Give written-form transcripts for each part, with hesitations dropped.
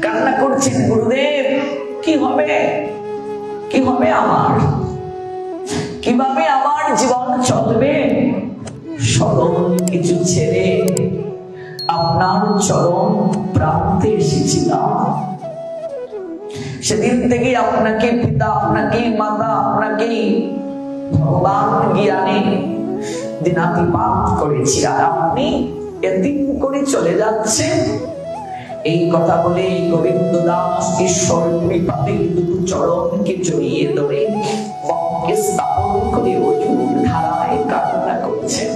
কান্না করছেন, গুরুদেব কি হবে, কি হবে আমার, কিভাবে আমার জীবন চলবে। সকল কিছু ছেড়ে আপনার চরণ প্রান্তে এসেছিলাম। সেদিন থেকে আপনাকে পিতা, আপনাকে মাতা, আপনাকে ভগবান জ্ঞানে দিনাতিপাত করেছি, আর আপনি এদিন করে চলে যাচ্ছেন। এই কথা বলে গোবিন্দ দাস ঈশ্বর কৃপাতে দুটো চরণকে জড়িয়ে ধরে বক্ষে স্থাপন করে অজুর ধারায় কান্না করছেন।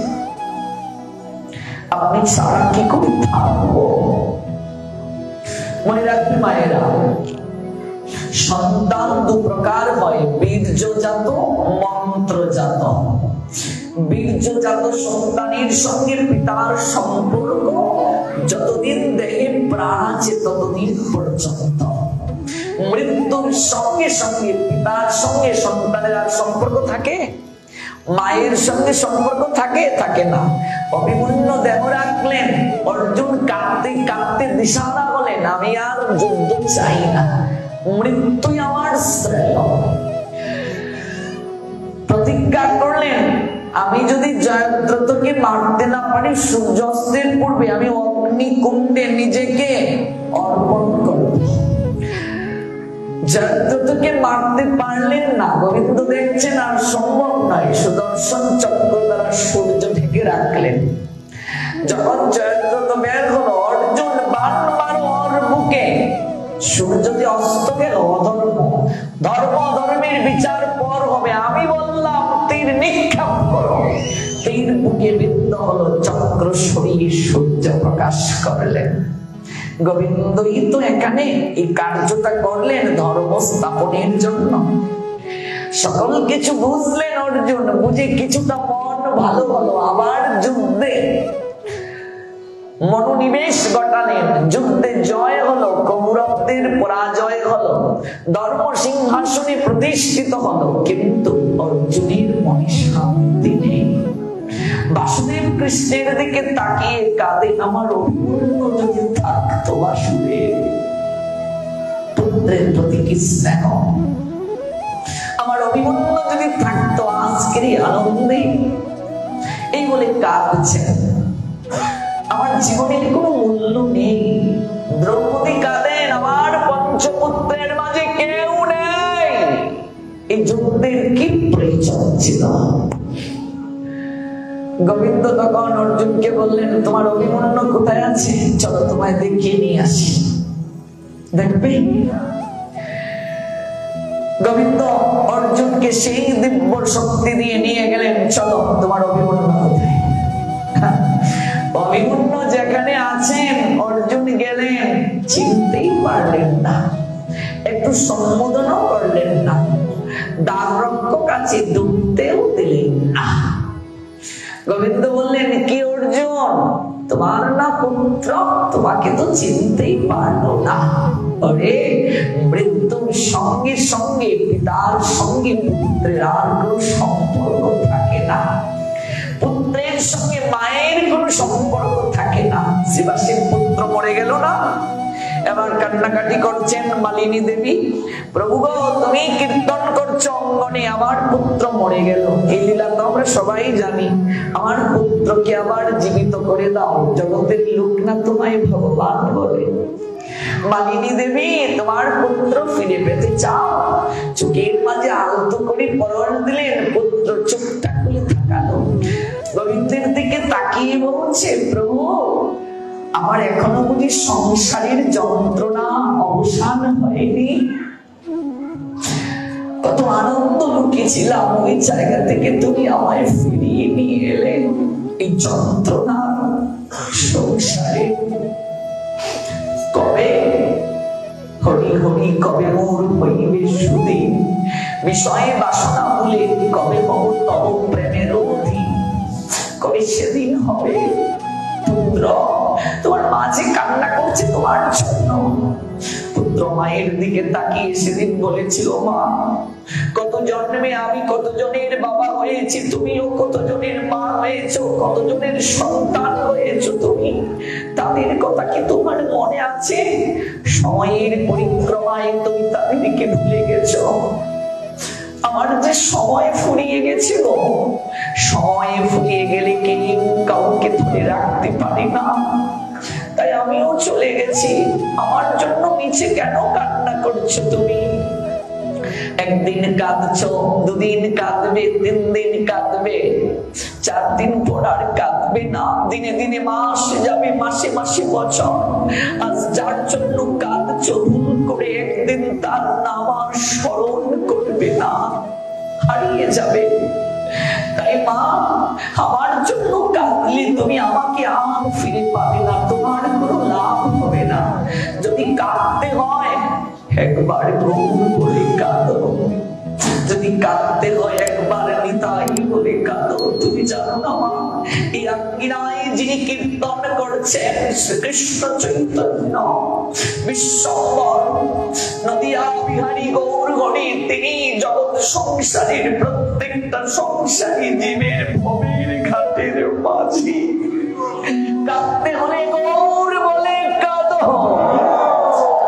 আপনি ছাড়া কি করে থাকবো। মনে রাখবে মায়েরা, সন্তান দু প্রকার হয়, বীর্যজাত, মন্ত্রজাত। বীর্যজাত সন্তানের সঙ্গে পিতার সম্পর্ক যতদিন দেহে প্রাণ আছে ততদিন পর্যন্ত। মৃত্যুর সঙ্গে সঙ্গে পিতার সঙ্গে সন্তানের আর সম্পর্ক থাকে, মায়ের সঙ্গে সম্পর্ক থাকে, থাকে না। অভিমন্যু দেহ রাখলেন, অর্জুন কাঁদতে কাঁদতে দিশানা বলেন, আমি আর যুদ্ধ চাই না, মৃত্যুই আমার শ্রেয়। প্রতিজ্ঞা করলেন, আমি যদি জয়দ্রথকে মারতে না পারি সূর্যাস্তের পূর্বে আমি অগ্নিকুণ্ডে নিজেকে অর্পণ করব। জয়দ্রথকে মারতে পারলেন না, গোবিন্দ দেখছেন আর সম্ভব নয়, সুদর্শন চক্র দ্বারা সূর্য ঢেকে রাখলেন। যখন জয়দ্রথ বের হলো, অর্জুন বান মারো ওর বুকে। সূর্য যে অস্ত গেল, অধর্ম, ধর্ম ধর্মের বিচার পর হবে। আমি বললাম তীর নিক্ষেপ করো, তীর বুকে বিদ্ধ হলো, চক্র সরিয়ে সূর্য প্রকাশ করলেন। গোবিন্দই তো এখানে এই কার্যটা করলেন ধর্ম স্থাপনের জন্য। সকল কিছু বুঝলেন অর্জুন, বুঝে কিছুটা মন ভালো হলো, আবার যুদ্ধে মনোনিবেশ ঘটালেন। যুদ্ধে জয় হলো, কৌরবদের পরাজয় হলো, ধর্ম সিংহাসনে প্রতিষ্ঠিত হলো, কিন্তু অর্জুনের মনে শান্তি নেই। বাসুদেব কৃষ্ণের দিকে তাকিয়ে কাঁদে, আমার অভিমন্যু যদি থাকতো, বাসুদেব পুত্রের প্রতি কি স্নেহ, আমার অভিমন্যু যদি থাকতো আজকের আনন্দে। এই বলে কাঁদছেন, আমার জীবনের কোনো মূল্য নেই। দ্রৌপদী কাঁদেন, আমার পঞ্চপুত্রের মাঝে কেউ নেই, এই যুদ্ধের কি প্রয়োজন ছিল। গোবিন্দ তখন অর্জুনকে বললেন, তোমার অভিমন্যু কোথায় আছে, চলো তোমায় দেখিয়ে নিয়ে আসি। দেখবে গোবিন্দ অর্জুনকে সেই দিব্য শক্তি দিয়ে নিয়ে গেলেন, চলো তোমার অভিমন্যু কোথায়। অভিমন্যু যেখানে আছেন অর্জুন গেলেন, চিনতেই পারলেন না, একটু সম্বোধনও করলেন না, দ্বাররক্ষক কাছে ঢুকতেও দিলেন না। গোবিন্দ বললেন, কি অর্জুন, তোমার না পুত্র, তোমাকে তো চিনতেই পারলো না। আরে মৃত্যুর সঙ্গে সঙ্গে পিতার সঙ্গে পুত্রের আর কোনো সম্পর্ক থাকে না, পুত্রের সঙ্গে মায়ের কোনো সম্পর্ক থাকে না। শিবাশীর পুত্র মরে গেল না, এবার কান্নাকাটি করছেন মালিনী দেবী, প্রভু গো তুমি কীর্তন করছো অঙ্গনে, আমার পুত্র মরে গেল। এই লীলা তো আমরা সবাই জানি, আমার পুত্রকে আবার জীবিত করে দাও, জগতের লোক না তোমায় ভগবান বলে। মালিনী দেবী তোমার পুত্র ফিরে পেতে চাও, চোখের মাঝে আলতো করে পরশ দিলেন, পুত্র চোখটা খুলে তাকালো, গোবিন্দের দিকে তাকিয়ে বলছে, প্রভু আমার এখনো বুঝি সংসারের যন্ত্রণা অবসান হয়নি। কত আনন্দ লুকিয়েছিলাম, ওই জায়গা থেকে তুমি আমায় ফিরিয়ে নিয়ে এলে। এই যন্ত্রণা সংসারে কবে হরি হরি, কবে মোর হইবে সুদিন, বিষয়ে বাসনা ভুলে কবে মম তব প্রেমের অধীন, কবে সেদিন হবে। পুত্র তোমার মাঝে কান্না করছে তোমার জন্য, পুত্র মায়ের দিকে তাকিয়ে সেদিন বলেছিল, মা কত জন্মে আমি কতজনের বাবা হয়েছি, তুমিও কতজনের মা হয়েছো, কতজনের সন্তান হয়েছো তুমি, তাদের কথা কি তোমার মনে আছে? সময়ের পরিক্রমায় তুমি তাদেরকে ভুলে গেছো। আমার যে সময় ফুরিয়ে গেছিল, সময় ফুরিয়ে গেলে কেউ কাউকে ধরে রাখতে পারে না, তাই আমিও চলে গেছি। আমার জন্য নিচে কেন কান্না করছো তুমি? একদিন কাঁদছো, দুদিন কাঁদবে, 3 দিন কাঁদবে, 4 দিন পর আর কাঁদবে না। দিনে দিনে মাস যাবে, মাসে মাসে বছর। আজ যার জন্য কাঁদছো, ভুল করে একদিন তার নাম আর স্মরণ করবে না, হারিয়ে যাবে। তাই মা, আমার জন্য কাঁদলে তুমি আমাকে আর ফিরে পাবে না, তোমার কোনো লাভ হবে না। যদি কাঁদতে হয় একবার গৌর বলে কাঁদো, যদি কাঁদতে হয় একবার নিতাই বলে কাঁদো। তুমি জানো না মা, এই আঙ্গিনায় যিনি কীর্তন করছেন শ্রীকৃষ্ণ চৈতন্য বিশ্বম্বর নদিয়া বিহারী গৌর হরি, তিনি জগৎ সংসারের প্রত্যেকটা সংসারী জীবের ভবের ঘাটের মাঝি। কাঁদতে হলে গৌর বলে কাঁদো,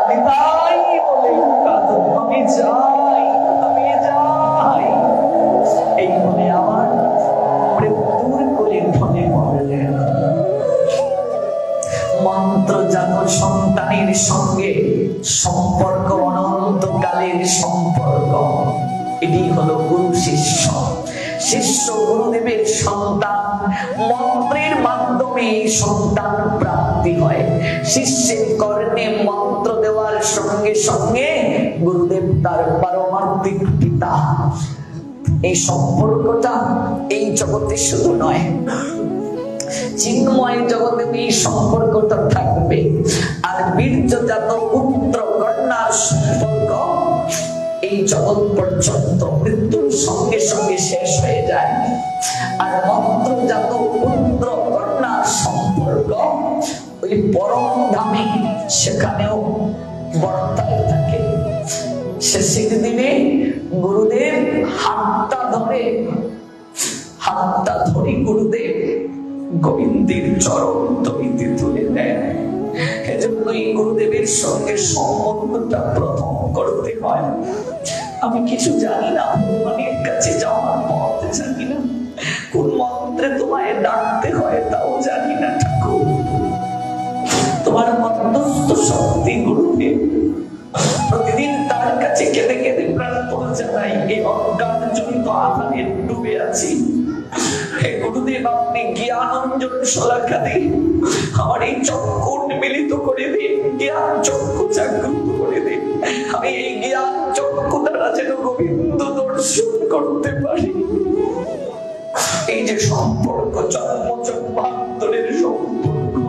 নিতাই বলে কাঁদো। আমি যাই, আমি যাই, এই বলে আমার মৃত্যুর কোলে ঢলে পড়লেন। মন্ত্রজাত সন্তানের সঙ্গে সম্পর্ক অনন্তকালের সম্পর্ক। এটি হলো গুরু শিষ্য। শিষ্য গুরুদেবের সন্তান, মন্ত্রের মাধ্যমে সন্তান প্রাপ্তি হয়। শিষ্যের কর্ণে মন্ত্র দেওয়ার সঙ্গে সঙ্গে গুরুদেব তার পারমার্থিক পিতা। এই সম্পর্কটা এই জগতে শুধু নয়, চিন্ময় জগতে এই সম্পর্কটা থাকবে। আর বীর্যজাত পুত্র কন্যার সম্পর্ক এই জগৎ পর্যন্ত মৃত্যুর সঙ্গে সঙ্গে শেষ হয়ে যায়। আর মন্ত্রজাত পুত্র কন্যার সম্পর্ক ওই পরম ধামে, সেখানেও বর্তায় থাকে। শেষের দিনে গুরুদেব হাতটা ধরে গুরুদেব গোবিন্দের চরণ তলিতে তুলে দেন। এজন্যই গুরুদেবের সঙ্গে সম্বন্ধটা প্রথম করতে হয়। আমি কিছু জানি না, ভগবানের কাছে যাওয়ার পথ জানি না, কোন মন্ত্রে তোমায় ডাকতে হয় তাও জানি না। ঠাকুর, তোমার মধ্যস্থ শক্তি গুরুদেব। প্রতিদিন তার কাছে কেঁদে কেঁদে প্রার্থনা জানাই, এই অজ্ঞান জনিত আধারে ডুবে আছি। হে গুরুদেব, আপনি জ্ঞানাঞ্জন শলাকা দিন, আমার এই চক্ষু মিলিত করে দিন, জ্ঞান চক্ষু জাগ্রত করে দিন। আমি এই জ্ঞান চক্ষু দ্বারা যেন গোবিন্দ দর্শন করতে পারি। এই যে সম্পর্ক, জন্ম জন্মান্তরের সম্পর্ক,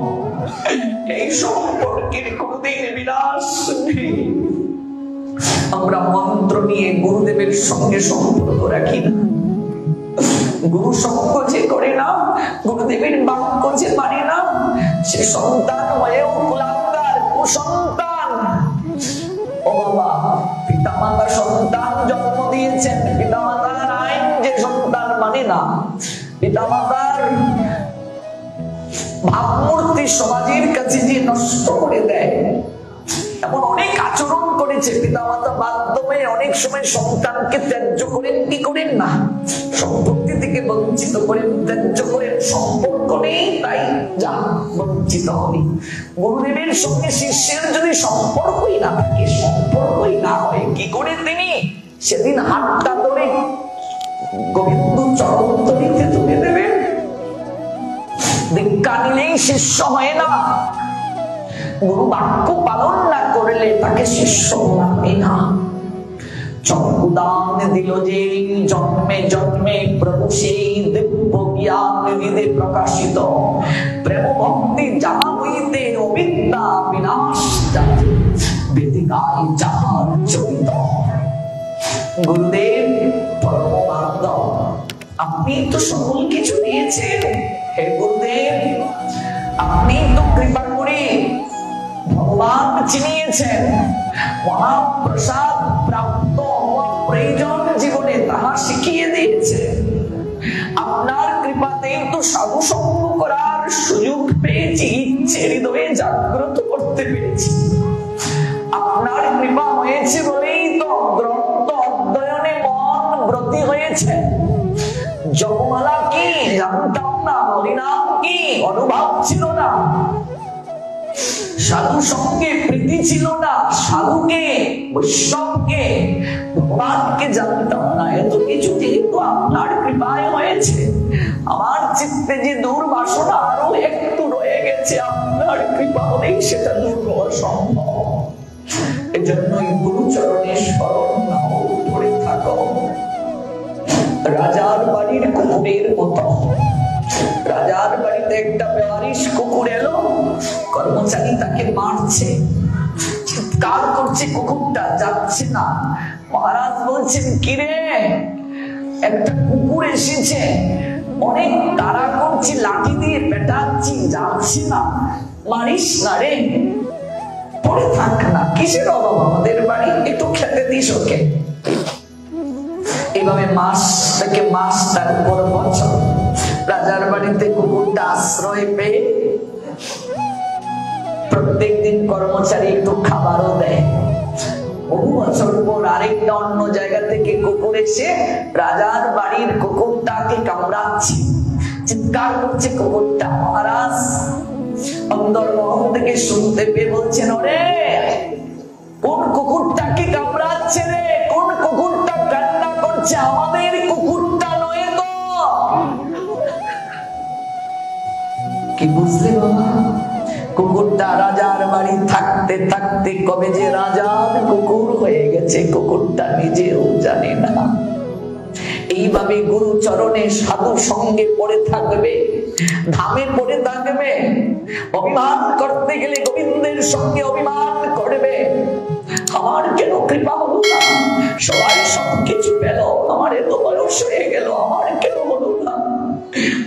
এই সম্পর্কের কোনদিন বিনাশ নেই। আমরা মন্ত্র নিয়ে গুরুদেবের সঙ্গে সম্পর্ক রাখি না। গুরু সঙ্গ যে করে না, গুরুদেবের বাক্য যে মানে না, সে সন্তান হয়েও কুলাঙ্গার, কুসন্তান। ও বাবা, পিতামাতা সন্তান জন্ম দিয়েছেন, পিতামাতার আইন যে সন্তান মানে না, পিতামাতার ভাবমূর্তি সমাজের কাছে যে নষ্ট করে দেয়, এমন অনেক আচরণ করেছে পিতামাতা। বাধ্য হয়ে অনেক সময় সন্তানকে ত্যায্য করেন, কি করেন না, সম্পত্তি থেকে বঞ্চিত করেন, ত্যায্য করেন। সম্পর্ক নেই তাই যা বঞ্চিত হবি। গুরুদেবের সঙ্গে শিষ্যের যদি সম্পর্কই না থাকে, সম্পর্কই না হয়, কি করে তিনি সেদিন হাতটা ধরে গোবিন্দ চরণ তলিতে তুলে দেবেন? দীক্ষা নিলেই শিষ্য হয় না, গুরু বাক্য পালন না করলে তাকে শিষ্য বলা না। চক্ষুদান দিল যে জন্মে জন্মে, প্রভু সেই দিব্য জ্ঞান হৃদে প্রকাশিত। প্রেম ভক্তি যাহা হইতে অবিদ্যা বিনাশ জাতি, বেদিকায় যাহার চরিত। গুরুদেব পরম বান্ধব, আপনি তো সকল কিছু দিয়েছেন। হে গুরুদেব, আপনি তো কৃপা করে ভগবান চিনিয়েছেন, মহাপ্রসাদ প্রাপ্ত হওয়া প্রয়োজন জীবনে তাহা শিখিয়ে দিয়েছে। আপনার কৃপাতেই তো সাধু সঙ্গ করার সুযোগ পেয়েছি, ইচ্ছে হৃদয়ে জাগ্রত করতে পেরেছি। আপনার কৃপা হয়েছে বলেই তো গ্রন্থ অধ্যয়নে মন ব্রতী হয়েছে। জপমালা কি জানতাম না, হরিনাম কি অনুভব ছিল না, সাধু সঙ্গে প্রীতি ছিল না, সাধুকে বৈষ্ণবকে ভগবানকে জানতাম না। এত কিছু যেহেতু আপনার কৃপায় হয়েছে, আমার চিত্তে যে দুর্বাসনা আরো একটু রয়ে গেছে, আপনার কৃপা হলেই সেটা দূর হওয়া সম্ভব। এজন্যই গুরুচরণে স্মরণ নাও, পড়ে থাকো। রাজার বাড়ির কুকুরের মতো, রাজার বাড়িতে একটা বেওয়ারিশ কুকুর এলো, কর্মচারী তাকে মারছে, চিৎকার করছে, কুকুরটা যাচ্ছে না। মহারাজ বলছেন, কিরে, একটা কুকুর এসেছে, অনেক তাড়া করছি, লাঠি দিয়ে পেটাচ্ছি, যাচ্ছে না, মারিস না রে, পড়ে থাক না, কিসের অভাব আমাদের বাড়ি, একটু খেতে দিস ওকে। এইভাবে মাস থেকে মাস, তারপর বছর, রাজার বাড়িতে কুকুরটা আশ্রয় পেয়ে প্রত্যেক দিন কর্মচারী একটু খাবারও দেয়। বহু বছর পর আরেকটা অন্য জায়গা থেকে কুকুর এসে রাজার বাড়ির কুকুরটাকে কামড়াচ্ছে, চিৎকার করছে কুকুরটা। মহারাজ অন্দরমহল থেকে শুনতে পেয়ে বলছেন, ওরে কোন কুকুরটাকে কামড়াচ্ছে রে, কোন কুকুরটা কান্না করছে, আমাদের কুকুরটা নয় তো। কি বুঝলে বাবা? কুকুরটা রাজার বাড়ি থাকতে থাকতে কবে যে রাজার কুকুর হয়ে গেছে কুকুরটা নিজেও জানে না। এইভাবে গুরু চরণে সাধু সঙ্গে পড়ে থাকবে, ধামে পড়ে থাকবে, অভিমান করতে গেলে গোবিন্দের সঙ্গে অভিমান করবে। আমার কেন কৃপা হলো না, সবাই সবকিছু পেল, আমার এত বয়স হয়ে গেল, আমার কেন হলো না।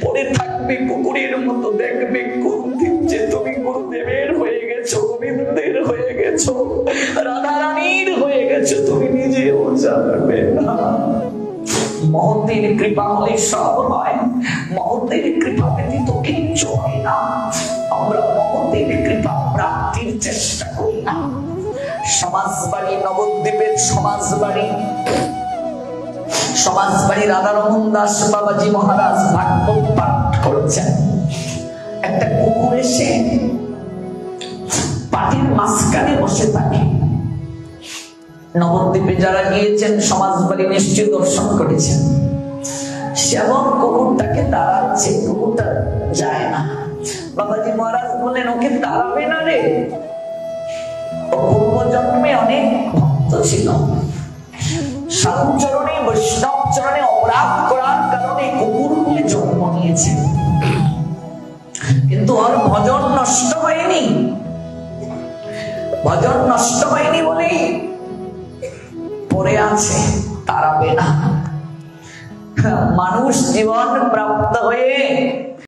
পড়ে থাকবে কুকুরের মতো, দেখবে কোনদিন যে তুমি গুরুদেবের হয়ে গেছো, গোবিন্দের হয়ে গেছো, রাধা রানীর হয়ে গেছো, তুমি নিজেও জানবে না। মহতের কৃপা হলে সব হয়, মহতের কৃপা ব্যতীত কিচ্ছু হয় না। আমরা মহতের কৃপা প্রাপ্তির চেষ্টা করি না। সমাজবাড়ি নবদ্বীপের সমাজবাড়ি, সমাজবাড়ি রাধারমন দাস বাবাজি মহারাজ ভাগবত পাঠ করছেন। একটা কুকুর এসে পাটির মাঝখানে বসে থাকে। নবদ্বীপে যারা গিয়েছেন সমাজবাড়ি নিশ্চয় দর্শন করেছেন। সেমন কুকুরটাকে তাড়াচ্ছে, কুকুরটা যায় না। বাবাজি মহারাজ বলেন, ওকে তাড়াবে না রে, পূর্ব জন্মে অনেক ভক্ত ছিল, সাধু চরণে বৈষ্ণব চরণে অপরাধ করার কারণে কুকুর হয়ে জন্ম নিয়েছে, কিন্তু ওর ভজন নষ্ট হয়নি। ভজন নষ্ট হয়নি বলেই পড়ে আছে, তাড়াবে না। মানুষ জীবন প্রাপ্ত হয়ে